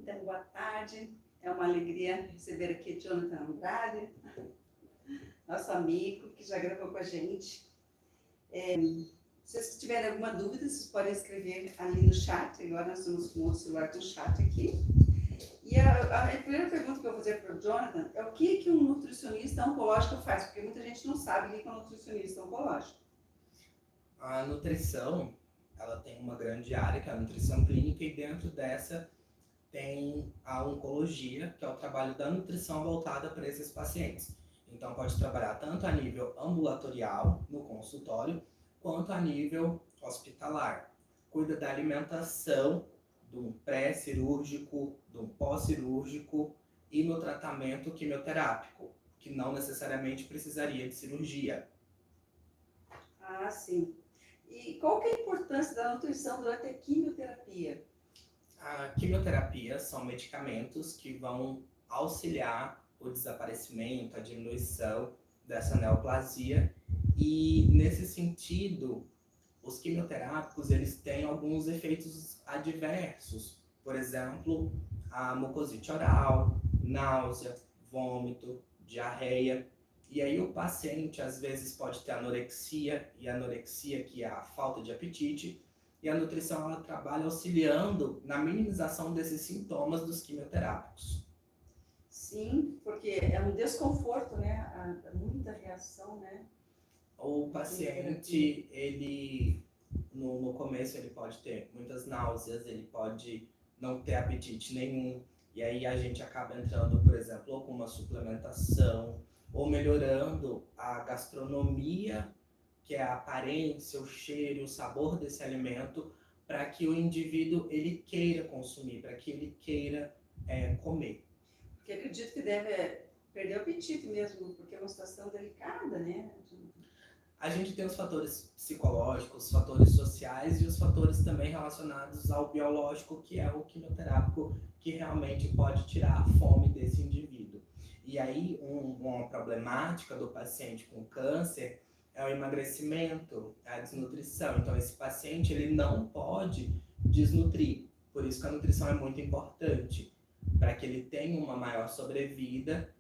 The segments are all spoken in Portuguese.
Então, boa tarde. É uma alegria receber aqui Jonathan Andrade, nosso amigo, que já gravou com a gente. Se vocês tiverem alguma dúvida, vocês podem escrever ali no chat. Agora nós estamos com o celular no chat aqui. E a primeira pergunta que eu vou fazer para o Jonathan é o que um nutricionista oncológico faz? Porque muita gente não sabe o que é um nutricionista oncológico. A nutrição, ela tem uma grande área, que é a nutrição clínica, e dentro dessa tem a oncologia, que é o trabalho da nutrição voltada para esses pacientes. Então, pode trabalhar tanto a nível ambulatorial, no consultório, quanto a nível hospitalar. Cuida da alimentação, do pré-cirúrgico, do pós-cirúrgico e no tratamento quimioterápico, que não necessariamente precisaria de cirurgia. Ah, sim. E qual que é a importância da nutrição durante a quimioterapia? A quimioterapia são medicamentos que vão auxiliar o desaparecimento, a diminuição dessa neoplasia, e nesse sentido, os quimioterápicos eles têm alguns efeitos adversos, por exemplo, a mucosite oral, náusea, vômito, diarreia, e aí o paciente às vezes pode ter anorexia, e anorexia que é a falta de apetite, e a nutrição ela trabalha auxiliando na minimização desses sintomas dos quimioterápicos. Sim, porque é um desconforto, né? Muita reação, né? O paciente, ele, no começo, ele pode ter muitas náuseas, ele pode não ter apetite nenhum, e aí a gente acaba entrando, por exemplo, ou com uma suplementação, ou melhorando a gastronomia, que é a aparência, o cheiro, o sabor desse alimento, para que o indivíduo ele queira consumir, para que ele queira comer. Porque acredito que deve perder o apetite mesmo, porque é uma situação delicada, né? A gente tem os fatores psicológicos, os fatores sociais e os fatores também relacionados ao biológico, que é o quimioterápico, que realmente pode tirar a fome desse indivíduo. E aí, uma problemática do paciente com câncer é o emagrecimento, a desnutrição. Então, esse paciente ele não pode desnutrir. Por isso que a nutrição é muito importante, para que ele tenha uma maior sobrevida,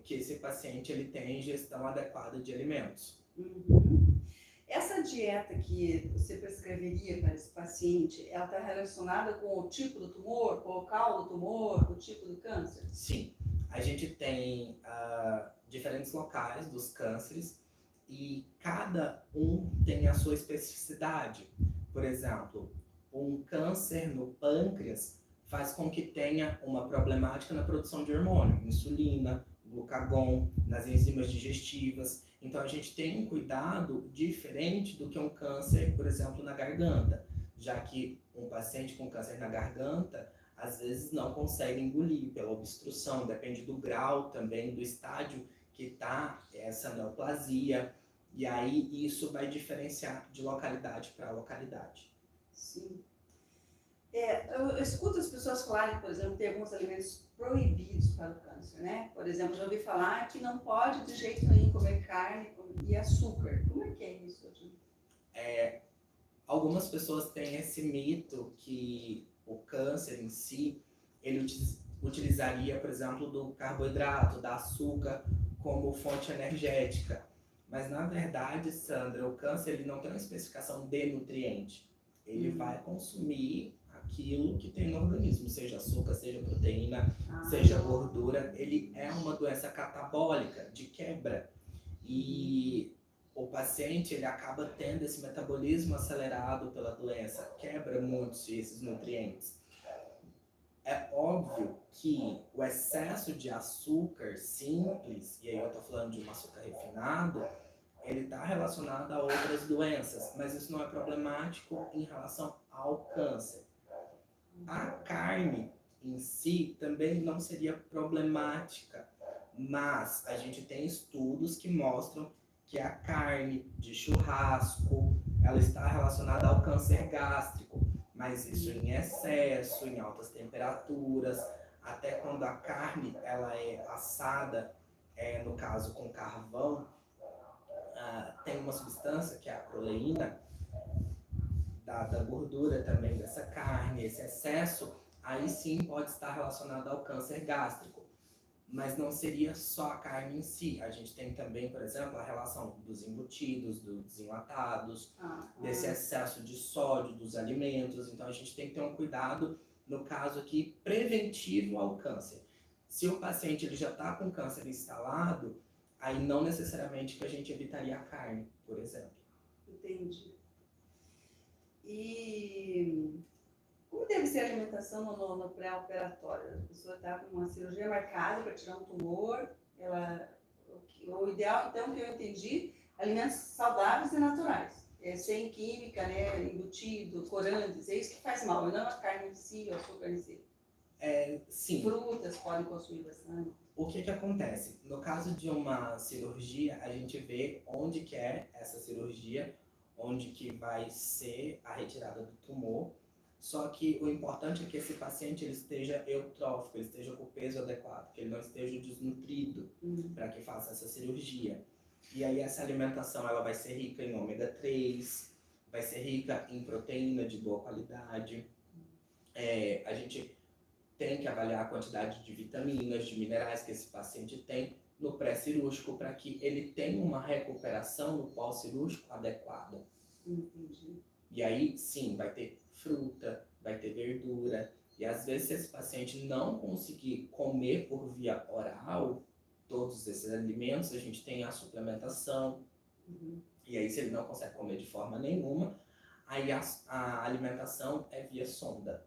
que esse paciente ele tenha ingestão adequada de alimentos. Uhum. Essa dieta que você prescreveria para esse paciente, ela está relacionada com o tipo do tumor, com o local do tumor, com o tipo do câncer? Sim, a gente tem diferentes locais dos cânceres e cada um tem a sua especificidade. Por exemplo, um câncer no pâncreas faz com que tenha uma problemática na produção de hormônio, insulina, glucagon, nas enzimas digestivas. Então a gente tem um cuidado diferente do que um câncer, por exemplo, na garganta, já que um paciente com câncer na garganta às vezes não consegue engolir pela obstrução, depende do grau também, do estádio que está essa neoplasia, e aí isso vai diferenciar de localidade para localidade. Sim. Eu escuto as pessoas falarem, por exemplo, tem alguns alimentos proibidos para o câncer, né? Por exemplo, já ouvi falar que não pode de jeito nenhum comer carne e açúcar. Como é que é isso? Algumas pessoas têm esse mito que o câncer em si, ele utilizaria, por exemplo, do carboidrato, da açúcar como fonte energética. Mas, na verdade, Sandra, o câncer ele não tem uma especificação de nutriente. Ele vai consumir aquilo que tem no organismo, seja açúcar, seja proteína, seja gordura. Ele é uma doença catabólica, de quebra. E o paciente ele acaba tendo esse metabolismo acelerado pela doença, quebra muitos esses nutrientes. É óbvio que o excesso de açúcar simples, e aí eu estou falando de um açúcar refinado, ele está relacionado a outras doenças, mas isso não é problemático em relação ao câncer. A carne em si também não seria problemática, mas a gente tem estudos que mostram que a carne de churrasco, ela está relacionada ao câncer gástrico, mas isso em excesso, em altas temperaturas, até quando a carne ela é assada, no caso com carvão, tem uma substância que é a proteína da gordura também dessa carne, esse excesso aí sim pode estar relacionado ao câncer gástrico. Mas não seria só a carne em si. A gente tem também, por exemplo, a relação dos embutidos, dos enlatados, desse excesso de sódio dos alimentos. Então a gente tem que ter um cuidado, no caso aqui, preventivo ao câncer. Se o paciente ele já está com câncer instalado, aí não necessariamente que a gente evitaria a carne, por exemplo. Entendi. E como deve ser a alimentação no pré-operatório? A pessoa está com uma cirurgia marcada para tirar um tumor, o ideal, então, que eu entendi, alimentos saudáveis e naturais, sem química, né, embutido, corantes, é isso que faz mal, não a carne em si, o açúcar em si. Sim. Frutas podem consumir bastante. O que acontece? No caso de uma cirurgia, a gente vê onde que é essa cirurgia, onde que vai ser a retirada do tumor. Só que o importante é que esse paciente ele esteja eutrófico, ele esteja com o peso adequado, que ele não esteja desnutrido para que faça essa cirurgia. E aí essa alimentação ela vai ser rica em ômega 3, vai ser rica em proteína de boa qualidade. A gente tem que avaliar a quantidade de vitaminas, de minerais que esse paciente tem no pré-cirúrgico para que ele tenha uma recuperação no pós-cirúrgico adequada. Entendi. E aí, sim, vai ter fruta, vai ter verdura. E às vezes, se esse paciente não conseguir comer por via oral todos esses alimentos, a gente tem a suplementação. E aí, se ele não consegue comer de forma nenhuma, aí a alimentação é via sonda.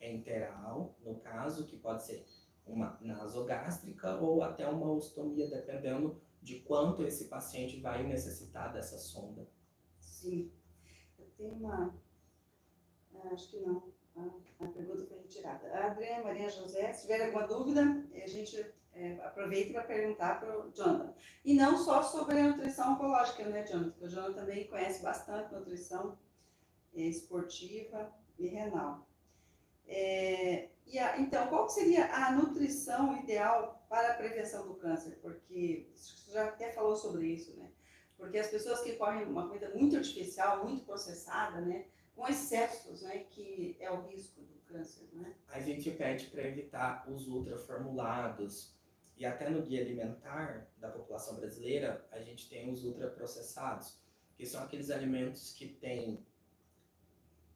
Enteral, no caso, que pode ser uma nasogástrica ou até uma ostomia, dependendo de quanto esse paciente vai necessitar dessa sonda. Sim. Eu tenho uma... acho que não. A pergunta foi retirada. A Adriana Maria José, se tiver alguma dúvida, a gente aproveita para perguntar para o Jonathan. E não só sobre a nutrição oncológica, né, Jonathan? Porque o Jonathan também conhece bastante nutrição esportiva e renal. Então, qual seria a nutrição ideal para a prevenção do câncer? Porque você já até falou sobre isso, né? Porque as pessoas que comem uma comida muito artificial, muito processada, né? Com excessos, né? Que é o risco do câncer, né? A gente pede para evitar os ultraformulados. E até no guia alimentar da população brasileira, a gente tem os ultraprocessados, que são aqueles alimentos que têm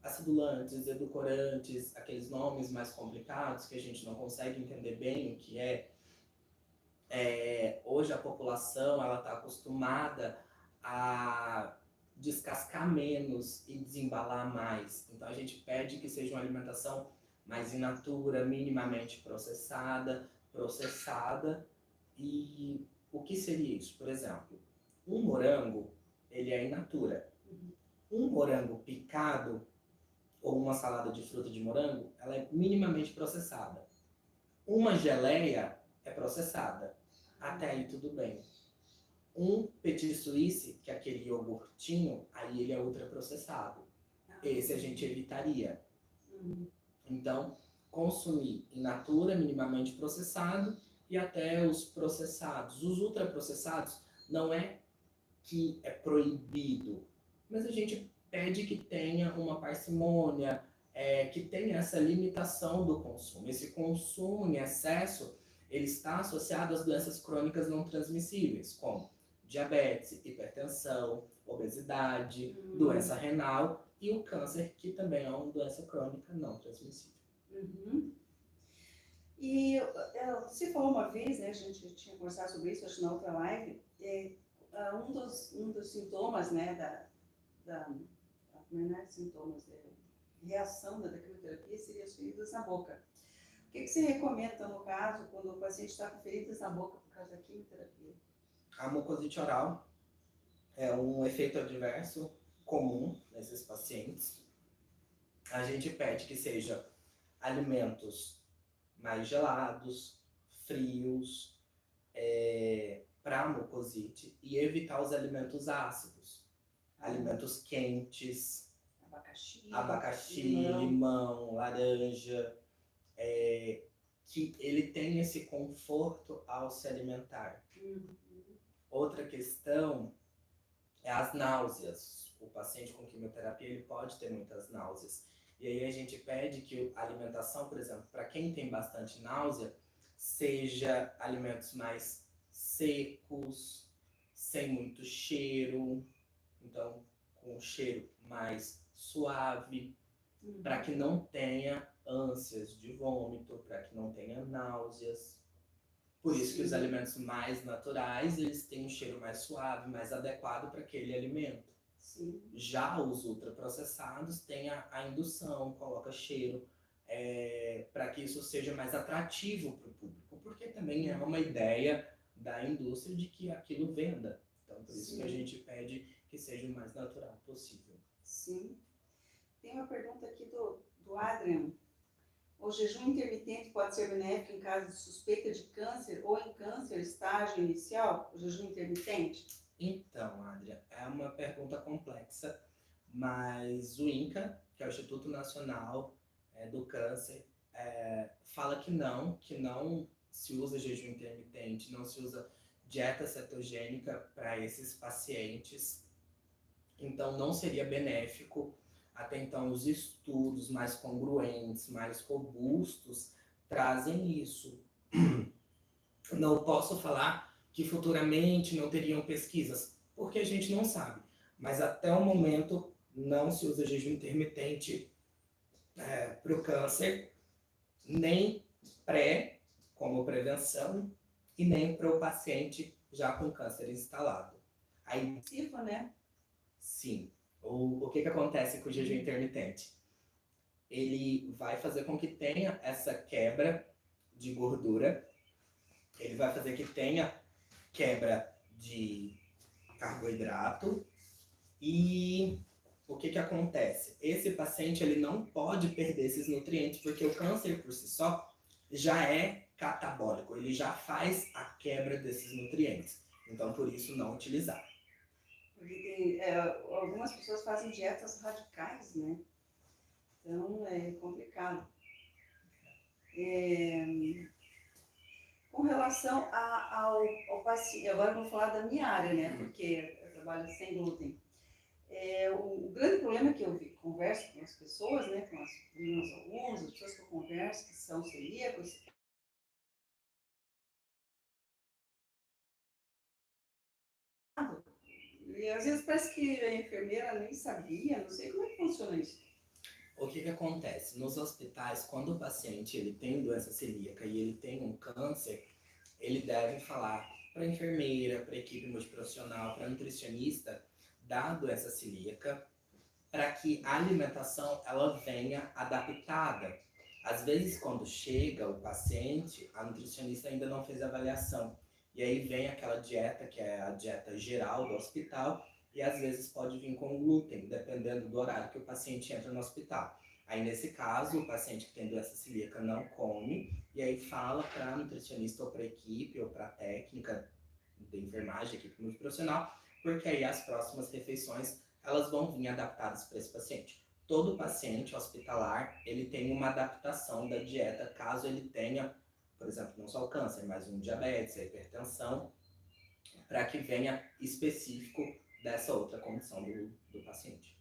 acidulantes, edulcorantes, aqueles nomes mais complicados que a gente não consegue entender bem o que é. Hoje a população ela está acostumada a descascar menos e desembalar mais. Então a gente pede que seja uma alimentação mais in natura, minimamente processada. E o que seria isso? Por exemplo, um morango, ele é in natura. Um morango picado ou uma salada de fruta de morango, ela é minimamente processada. Uma geleia é processada. Até aí tudo bem. Um petit suisse, que é aquele iogurtinho, aí ele é ultraprocessado. Esse a gente evitaria. Então, consumir in natura, minimamente processado, e até os processados. Os ultraprocessados não é que é proibido, mas a gente pede que tenha uma parcimônia, que tenha essa limitação do consumo. Esse consumo em excesso, ele está associado às doenças crônicas não transmissíveis, como diabetes, hipertensão, obesidade, doença renal e o câncer, que também é uma doença crônica não transmissível. E você falou uma vez, né, a gente tinha conversado sobre isso, acho que na outra live, um dos sintomas, né, sintomas, reação da quimioterapia seria as feridas na boca. O que você recomenda, no caso, quando o paciente está com feridas na boca por causa da quimioterapia? A mucosite oral é um efeito adverso comum nesses pacientes. A gente pede que seja alimentos mais gelados, frios, para a mucosite, e evitar os alimentos ácidos. Alimentos quentes, abacaxi, limão, laranja, que ele tenha esse conforto ao se alimentar. Outra questão é as náuseas. O paciente com quimioterapia ele pode ter muitas náuseas. E aí a gente pede que a alimentação, por exemplo, para quem tem bastante náusea, seja alimentos mais secos, sem muito cheiro, então com um cheiro mais suave, para que não tenha ânsias de vômito, para que não tenha náuseas. Por isso que os alimentos mais naturais, eles têm um cheiro mais suave, mais adequado para aquele alimento. Sim. Já os ultraprocessados têm a indução, coloca cheiro, para que isso seja mais atrativo para o público, porque também é uma ideia da indústria de que aquilo venda. Então, por isso que a gente pede que seja o mais natural possível. Sim. Tem uma pergunta aqui do Adrian. O jejum intermitente pode ser benéfico em caso de suspeita de câncer ou em câncer estágio inicial? O jejum intermitente? Então, Adria, é uma pergunta complexa, mas o INCA, que é o Instituto Nacional do Câncer, fala que não se usa jejum intermitente, não se usa dieta cetogênica para esses pacientes. Então, não seria benéfico. Até então, os estudos mais congruentes, mais robustos, trazem isso. Não posso falar que futuramente não teriam pesquisas, porque a gente não sabe. Mas até o momento, não se usa jejum intermitente para o câncer, nem pré, como prevenção, e nem para o paciente já com câncer instalado. Aí, né? Sim. O que acontece com o jejum intermitente? Ele vai fazer com que tenha essa quebra de gordura, ele vai fazer que tenha quebra de carboidrato e o que acontece? Esse paciente ele não pode perder esses nutrientes porque o câncer por si só já é catabólico, ele já faz a quebra desses nutrientes. Então, por isso, não utilizar. Porque algumas pessoas fazem dietas radicais, né? Então, é complicado. Com relação ao paciente, agora eu vou falar da minha área, né? Porque eu trabalho sem glúten. O grande problema que eu converso com as pessoas, né? Com os meus alunos, as pessoas que eu converso, que são celíacos, e às vezes parece que a enfermeira nem sabia, não sei como é que funciona isso. O que acontece? Nos hospitais, quando o paciente ele tem doença celíaca e ele tem um câncer, ele deve falar para a enfermeira, para a equipe multiprofissional, para a nutricionista da doença celíaca, para que a alimentação ela venha adaptada. Às vezes, quando chega o paciente, a nutricionista ainda não fez a avaliação. E aí vem aquela dieta, que é a dieta geral do hospital, e às vezes pode vir com glúten, dependendo do horário que o paciente entra no hospital. Aí, nesse caso, o paciente que tem doença celíaca não come, e aí fala para a nutricionista ou para a equipe, ou para a técnica de enfermagem, equipe multiprofissional, porque aí as próximas refeições elas vão vir adaptadas para esse paciente. Todo paciente hospitalar, ele tem uma adaptação da dieta, caso ele tenha, por exemplo, não só o câncer, mas um diabetes, a hipertensão, para que venha específico dessa outra condição do paciente.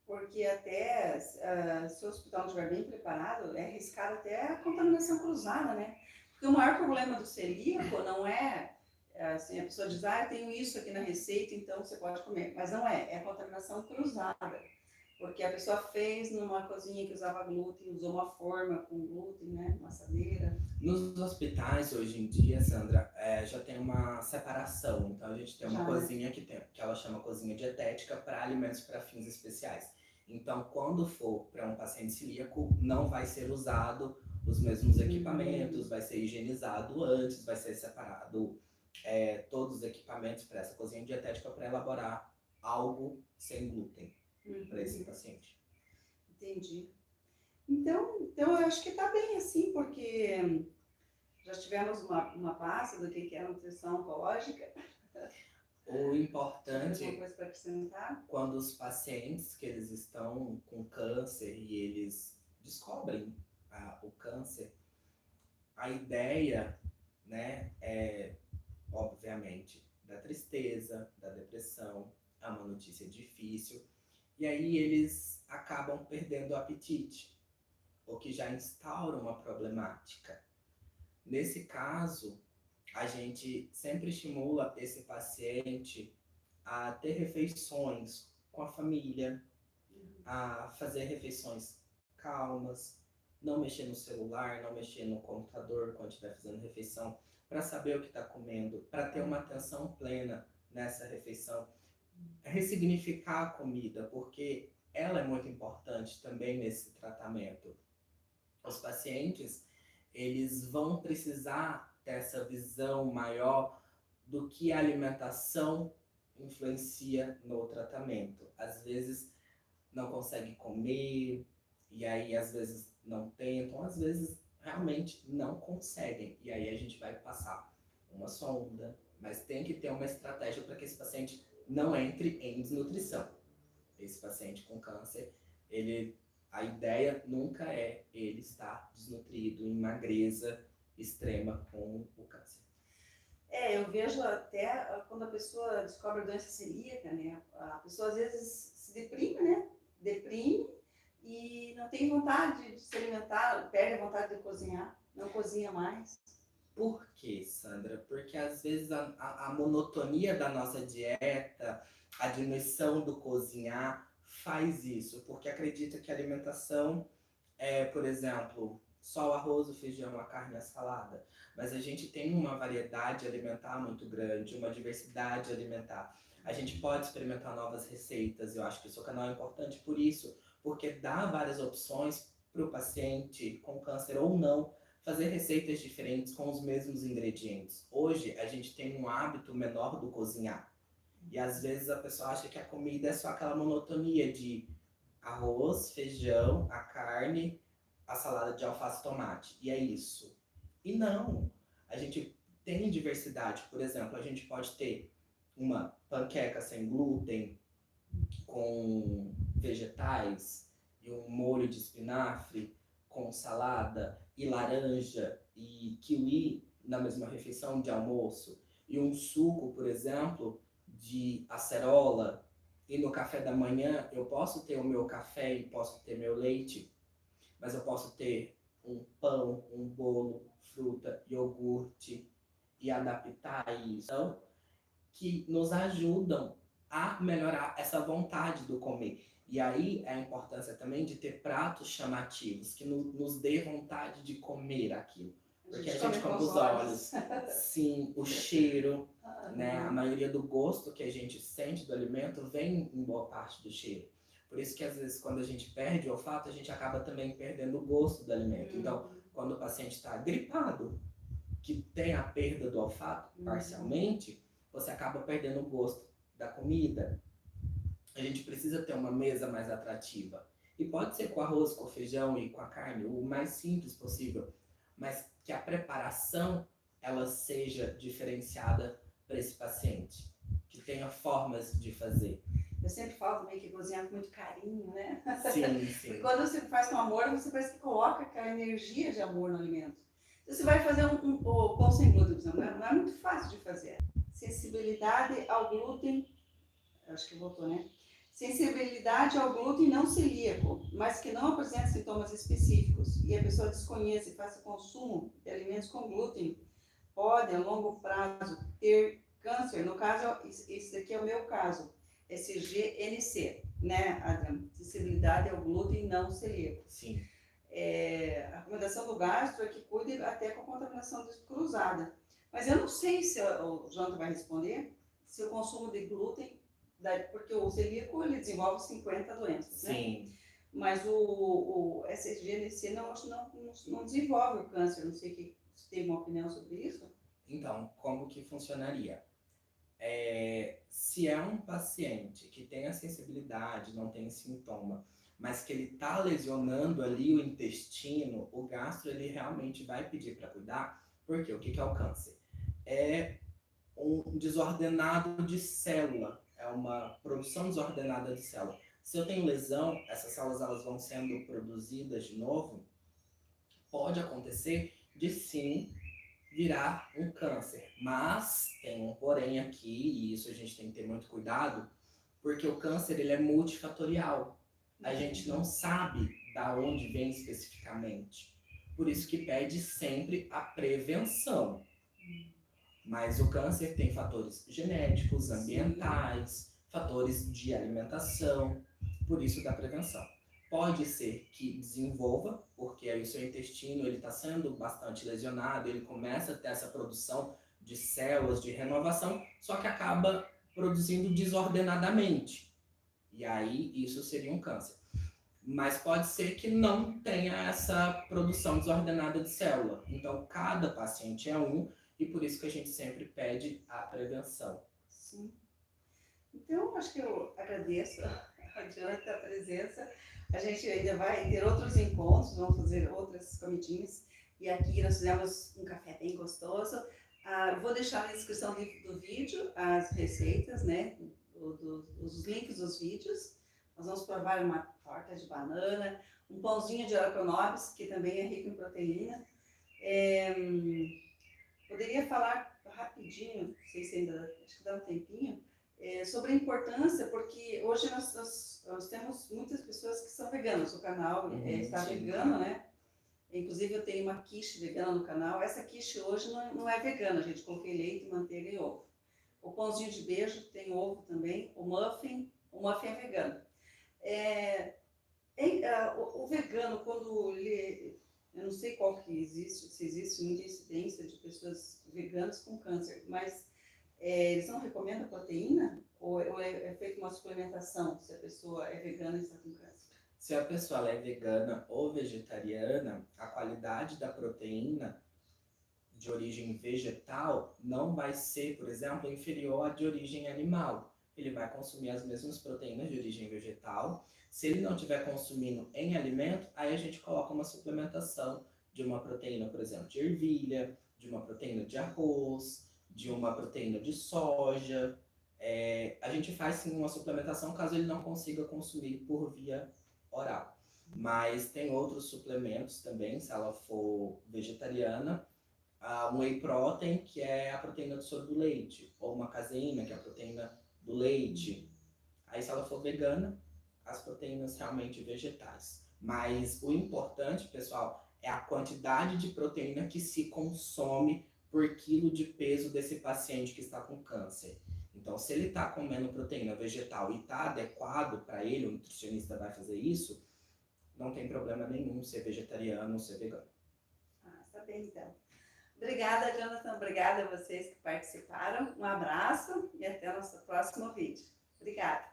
Porque até, se o hospital não estiver bem preparado, é arriscado até a contaminação cruzada, né? Porque o maior problema do celíaco não assim, a pessoa diz, eu tenho isso aqui na receita, então você pode comer. Mas não é a contaminação cruzada. Porque a pessoa fez numa cozinha que usava glúten, usou uma forma com glúten, né, uma assadeira. Nos hospitais, hoje em dia, Sandra, já tem uma separação. Então, a gente tem uma cozinha que ela chama cozinha dietética para alimentos para fins especiais. Então, quando for para um paciente celíaco, não vai ser usado os mesmos equipamentos, vai ser higienizado antes, vai ser separado todos os equipamentos para essa cozinha dietética para elaborar algo sem glúten para esse paciente. Entendi. Então eu acho que está bem assim, porque já tivemos uma base do que é a nutrição oncológica. O importante é coisa para acrescentar? Quando os pacientes que eles estão com câncer e eles descobrem o câncer, a ideia, né, é obviamente da tristeza, da depressão, é uma notícia difícil. e aí eles acabam perdendo o apetite, o que já instaura uma problemática. Nesse caso, a gente sempre estimula esse paciente a ter refeições com a família, a fazer refeições calmas, não mexer no celular, não mexer no computador quando estiver fazendo refeição, para saber o que está comendo, para ter uma atenção plena nessa refeição. Ressignificar a comida, porque ela é muito importante também nesse tratamento. Os pacientes, eles vão precisar dessa visão maior do que a alimentação influencia no tratamento. Às vezes não conseguem comer, e aí às vezes não tentam, às vezes realmente não conseguem. E aí a gente vai passar uma sonda, mas tem que ter uma estratégia para que esse paciente não entre em desnutrição. Esse paciente com câncer, a ideia nunca é ele estar desnutrido, em magreza extrema com o câncer. Eu vejo até quando a pessoa descobre a doença celíaca, né? A pessoa às vezes se deprime, né? Deprime e não tem vontade de se alimentar, perde a vontade de cozinhar, não cozinha mais. Por quê, Sandra? Porque às vezes a monotonia da nossa dieta, a diminuição do cozinhar faz isso, porque acredita que a alimentação é, por exemplo, só o arroz, o feijão, a carne e a salada. Mas a gente tem uma variedade alimentar muito grande, uma diversidade alimentar. A gente pode experimentar novas receitas, eu acho que o seu canal é importante por isso, porque dá várias opções para o paciente com câncer ou não, fazer receitas diferentes com os mesmos ingredientes. Hoje, a gente tem um hábito menor do cozinhar. E às vezes a pessoa acha que a comida é só aquela monotonia de arroz, feijão, a carne, a salada de alface e tomate. E é isso. E não. A gente tem diversidade. Por exemplo, a gente pode ter uma panqueca sem glúten, com vegetais, e um molho de espinafre, com salada, e laranja, e kiwi na mesma refeição de almoço. E um suco, por exemplo, de acerola, e no café da manhã eu posso ter o meu café e posso ter meu leite, mas eu posso ter um pão, um bolo, fruta, iogurte e adaptar isso. Então, que nos ajudam a melhorar essa vontade do comer. E aí a importância também de ter pratos chamativos, que nos dê vontade de comer aquilo. Porque a gente come com os olhos, sim, o cheiro, né? A maioria do gosto que a gente sente do alimento vem em boa parte do cheiro. Por isso que às vezes quando a gente perde o olfato, a gente acaba também perdendo o gosto do alimento. Então, quando o paciente está gripado, que tem a perda do olfato parcialmente, você acaba perdendo o gosto da comida. A gente precisa ter uma mesa mais atrativa. E pode ser com arroz, com feijão e com a carne, o mais simples possível, mas que a preparação ela seja diferenciada para esse paciente, que tenha formas de fazer. Eu sempre falo também que cozinhar com muito carinho, né? Sim, sim. Porque quando você faz com amor, você parece que coloca aquela energia de amor no alimento. Você vai fazer o pão sem glúten, não é muito fácil de fazer. Sensibilidade ao glúten, acho que voltou, né? Sensibilidade ao glúten não celíaco, mas que não apresenta sintomas específicos, e a pessoa desconhece e faz o consumo de alimentos com glúten, pode, a longo prazo, ter câncer. No caso, esse daqui é o meu caso, SGNC, né, Adriano? Sensibilidade ao glúten não celíaco. Sim. A recomendação do gastro é que cuide até com a contaminação cruzada. Mas eu não sei se o Jonathan vai responder se o consumo de glúten, porque o celíaco ele desenvolve 50 doenças, né? Sim. Mas o SGNC não desenvolve o câncer. Não sei se tem uma opinião sobre isso. Então, como que funcionaria? Se é um paciente que tem a sensibilidade, não tem sintoma, mas que ele está lesionando ali o intestino, o gastro ele realmente vai pedir para cuidar, porque o que é o câncer? É um desordenado de célula, é uma produção desordenada de célula. Se eu tenho lesão, essas células elas vão sendo produzidas de novo, pode acontecer de sim virar um câncer, mas tem um porém aqui, e isso a gente tem que ter muito cuidado, porque o câncer ele é multifatorial. A gente não sabe da onde vem especificamente. Por isso que pede sempre a prevenção. Mas o câncer tem fatores genéticos, ambientais, fatores de alimentação, por isso da prevenção. Pode ser que desenvolva, porque aí o seu intestino está sendo bastante lesionado, ele começa a ter essa produção de células, de renovação, só que acaba produzindo desordenadamente. E aí isso seria um câncer. Mas pode ser que não tenha essa produção desordenada de célula. Então, cada paciente é um, e por isso que a gente sempre pede a prevenção. Sim. Então, acho que eu agradeço a Jonathan a presença. A gente ainda vai ter outros encontros, vamos fazer outras comidinhas. E aqui nós fizemos um café bem gostoso. Vou deixar na descrição do vídeo as receitas, né? Os links dos vídeos. Nós vamos provar uma torta de banana, um pãozinho de aracnobis, que também é rico em proteína. Poderia falar rapidinho, não sei se ainda, acho que dá um tempinho, sobre a importância, porque hoje nós temos muitas pessoas que são veganas. O canal está vegano, né? Inclusive eu tenho uma quiche vegana no canal. Essa quiche hoje não é vegana, gente. Coloquei leite, manteiga e ovo. O pãozinho de beijo tem ovo também. O muffin é vegano. O vegano, quando ele... Eu não sei qual que existe, se existe muita incidência de pessoas veganas com câncer, mas eles não recomendam proteína? Ou é feita uma suplementação se a pessoa é vegana e está com câncer? Se a pessoa é vegana ou vegetariana, a qualidade da proteína de origem vegetal não vai ser, por exemplo, inferior à de origem animal. Ele vai consumir as mesmas proteínas de origem vegetal. Se ele não estiver consumindo em alimento, aí a gente coloca uma suplementação de uma proteína, por exemplo, de ervilha, de uma proteína de arroz, de uma proteína de soja. A gente faz sim uma suplementação caso ele não consiga consumir por via oral. Mas tem outros suplementos também, se ela for vegetariana, um whey protein, que é a proteína do soro do leite, ou uma caseína, que é a proteína do leite. Aí se ela for vegana, as proteínas realmente vegetais. Mas o importante, pessoal, é a quantidade de proteína que se consome por quilo de peso desse paciente que está com câncer. Então, se ele está comendo proteína vegetal e está adequado para ele, o nutricionista vai fazer isso, não tem problema nenhum ser vegetariano ou ser vegano. Está bem, então. Obrigada, Jonathan. Obrigada a vocês que participaram. Um abraço e até o nosso próximo vídeo. Obrigada.